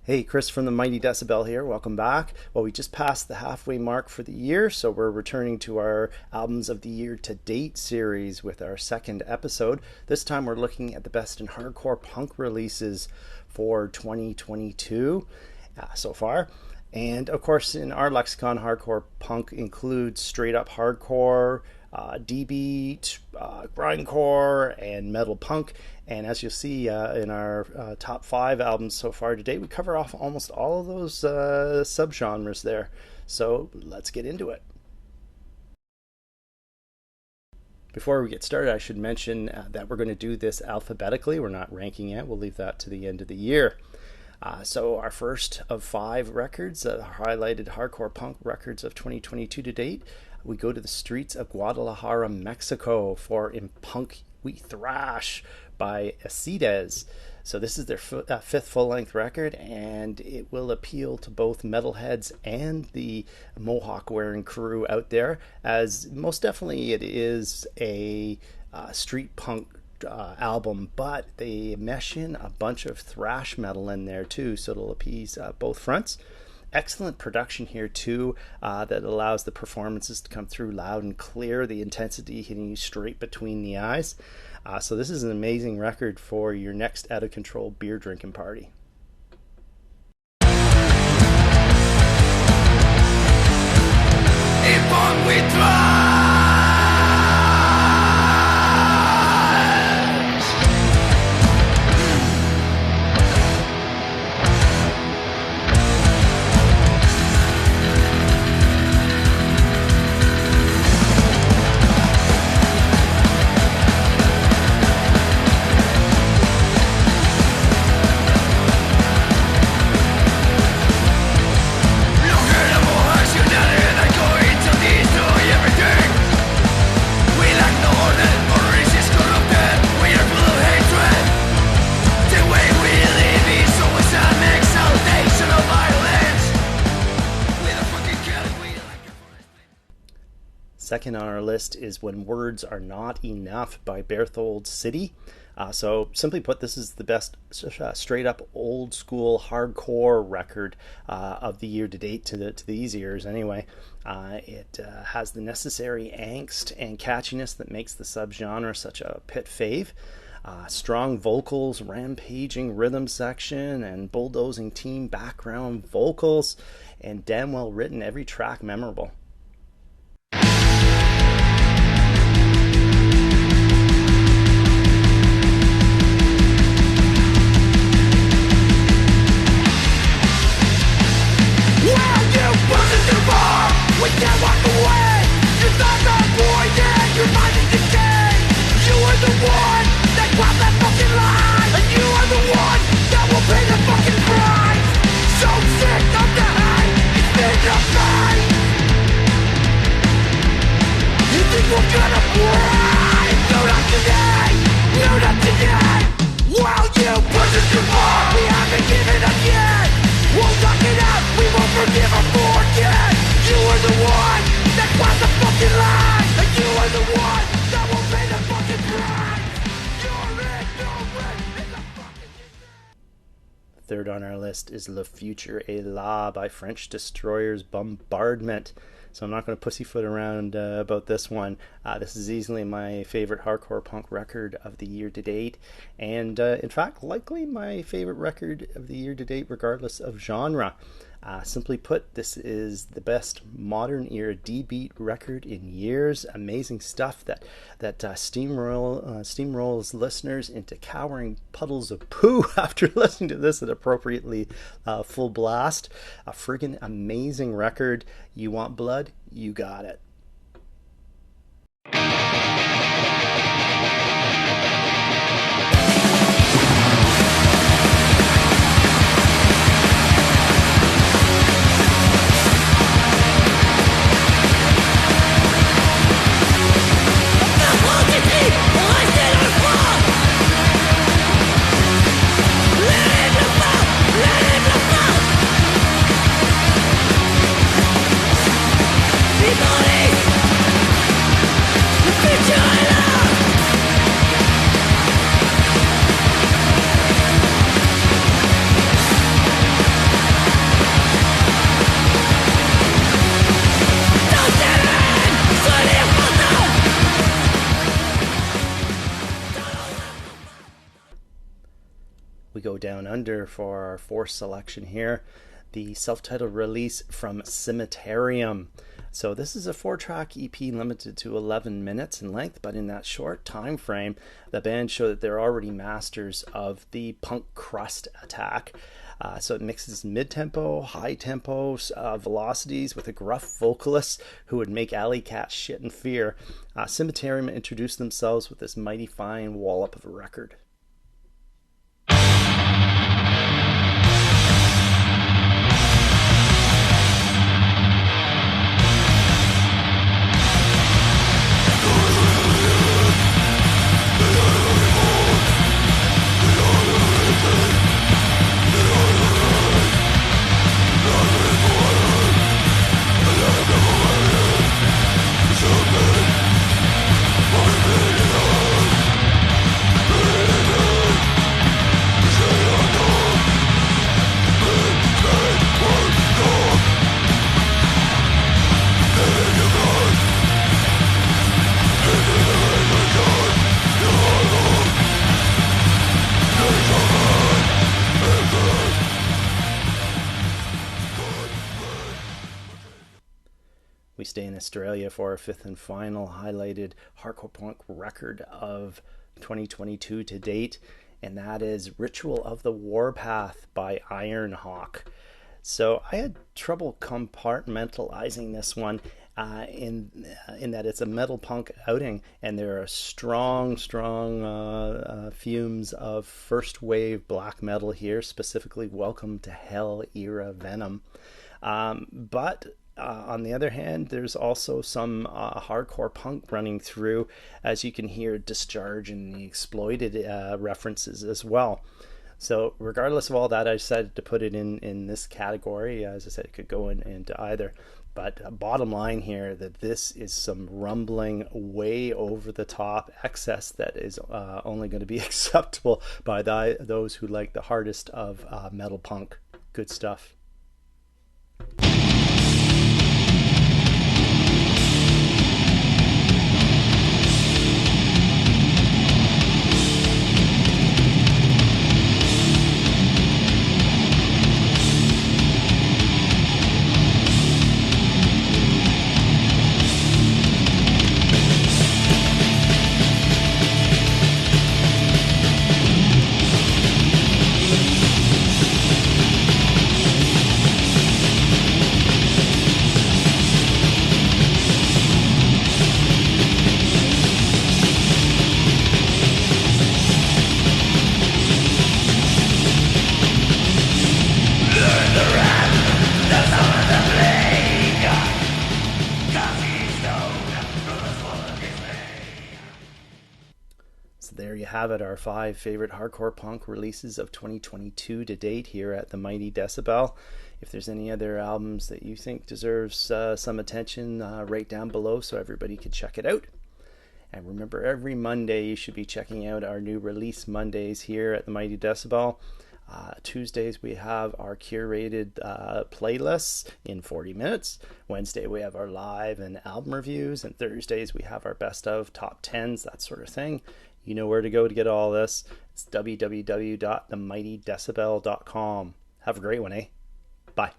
Hey, Chris from the Mighty Decibel here. Welcome back. Well, we just passed the halfway mark for the year, so we're returning to our Albums of the Year to Date series with our second episode. This time we're looking at the best in hardcore punk releases for 2022 so far. And of course, in our lexicon, hardcore punk includes straight up hardcore, D-beat, grindcore, and metal punk. And as you'll see in our top 5 albums so far today, we cover off almost all of those subgenres there. So let's get into it. Before we get started, I should mention that we're going to do this alphabetically. We're not ranking it. We'll leave that to the end of the year. So our first of 5 records, highlighted hardcore punk records of 2022 to date, we go to the streets of Guadalajara, Mexico for Punk We Thrash by Acidez. So this is their 5th full-length record, and it will appeal to both metalheads and the mohawk-wearing crew out there, as most definitely it is a street punk album, but they mesh in a bunch of thrash metal in there too, so it'll appease both fronts. Excellent production here too, that allows the performances to come through loud and clear, the intensity hitting you straight between the eyes. So this is an amazing record for your next out of control beer drinking party. Punk We Thrash. Second on our list is When Words Are Not Enough by BERTHOLD City. So simply put, this is the best straight up old school hardcore record of the year to date to these years anyway. It has the necessary angst and catchiness that makes the subgenre such a pit fave. Strong vocals, rampaging rhythm section, and bulldozing team background vocals, and damn well written, every track memorable. We can't walk away. Your thoughts are poison. Your mind is decay. You are the one that crossed that fucking line, and you are the one that will pay the fucking price. So sick of the hate. It's been a fight. You think we're gonna break? No, not today. No, not today. While you push us too far, we haven't given up yet. We'll talk it out. We won't forgive or forget. You are the one that crossed the fucking line, and you are the one that will pay the fucking price. You're ignorant in the fucking design. Third on our list is Le Futur Est Là by French Destroyers Bombardment. So I'm not going to pussyfoot around about this one. This is easily my favorite hardcore punk record of the year to date, and in fact likely my favorite record of the year to date regardless of genre. Simply put, this is the best modern era D-beat record in years. Amazing stuff that steamrolls listeners into cowering puddles of poo after listening to this at appropriately full blast. A friggin' amazing record. You want blood? You got it. Future Down Under for our fourth selection here, the self-titled release from Cimiterium. So this is a 4-track EP limited to 11 minutes in length, but in that short time frame, the band show that they're already masters of the punk crust attack. So it mixes mid-tempo, high-tempo velocities with a gruff vocalist who would make alley cats shit in fear. Cemeterium introduced themselves with this mighty fine wallop of a record. We stay in Australia for our fifth and final highlighted hardcore punk record of 2022 to date, and that is Ritual of the Warpath by Ironhawk. So I had trouble compartmentalizing this one in that it's a metal punk outing, and there are strong fumes of first wave black metal here, specifically Welcome to Hell era Venom. But on the other hand, there's also some hardcore punk running through, as you can hear Discharge and the Exploited references as well. So regardless of all that, I decided to put it in this category. As I said, it could go into either. But bottom line here, that this is some rumbling, way over the top excess that is only going to be acceptable by those who like the hardest of metal punk. Good stuff. There you have it, our 5 favorite hardcore punk releases of 2022 to date here at the Mighty Decibel. If there's any other albums that you think deserves some attention, write down below so everybody can check it out. And remember, every Monday you should be checking out our new Release Mondays here at the Mighty Decibel. Tuesdays we have our curated playlists in 40 minutes. Wednesday we have our live and album reviews, and Thursdays we have our best of top 10s, that sort of thing. You know where to go to get all this. It's www.themightydecibel.com. Have a great one, eh? Bye.